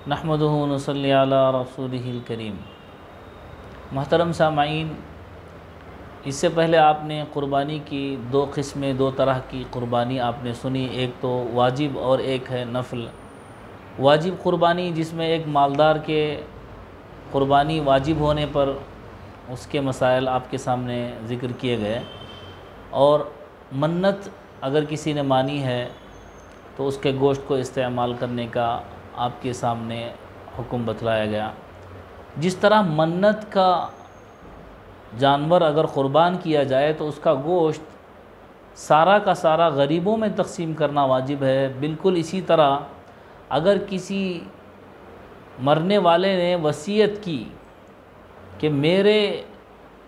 نحمدہ و نصلی علی رسولہ الکریم۔ محترم سامعین، اس سے پہلے آپ نے قربانی کی دو قسمیں، دو طرح کی قربانی آپ نے سنی، ایک تو واجب اور ایک ہے نفل۔ واجب قربانی جس میں ایک مالدار کے قربانی واجب ہونے پر اس کے مسائل آپ کے سامنے ذکر کیے گئے، اور منت اگر کسی نے مانی ہے تو اس کے گوشت کو استعمال کرنے کا آپ کے سامنے حکم بتلایا گیا۔ جس طرح منت کا جانور اگر قربان کیا جائے تو اس کا گوشت سارا کا سارا غریبوں میں تقسیم کرنا واجب ہے، بالکل اسی طرح اگر کسی مرنے والے نے وصیت کی کہ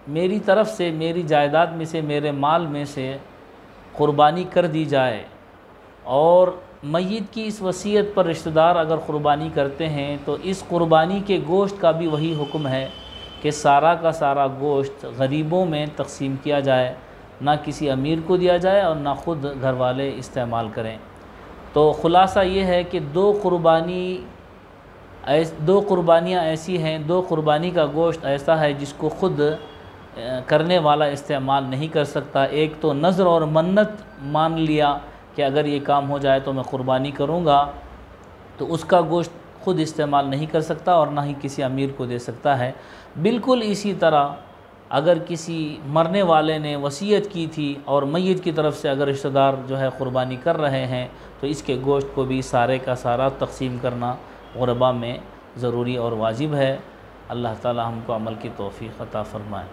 میری طرف سے، میری جائیداد میں سے، میرے مال میں سے قربانی کر دی جائے، اور میت کی اس وصیت پر رشتہ دار اگر قربانی کرتے ہیں تو اس قربانی کے گوشت کا بھی وہی حکم ہے کہ سارا کا سارا گوشت غریبوں میں تقسیم کیا جائے، نہ کسی امیر کو دیا جائے اور نہ خود گھر والے استعمال کریں۔ تو خلاصہ یہ ہے کہ دو قربانیاں ایسی ہیں، دو قربانی کا گوشت ایسا ہے جس کو خود کرنے والا استعمال نہیں کر سکتا۔ ایک تو نذر اور منت مان لیا کہ اگر یہ کام ہو جائے تو میں قربانی کروں گا، تو اس کا گوشت خود استعمال نہیں کر سکتا اور نہ ہی کسی امیر کو دے سکتا ہے۔ بالکل اسی طرح اگر کسی مرنے والے نے وصیت کی تھی اور میت کی طرف سے اگر رشتہ دار جو ہے قربانی کر رہے ہیں تو اس کے گوشت کو بھی سارے کا سارا تقسیم کرنا غربا میں ضروری اور واجب ہے۔ اللہ تعالی ہم کو عمل کی توفیق عطا فرمائے۔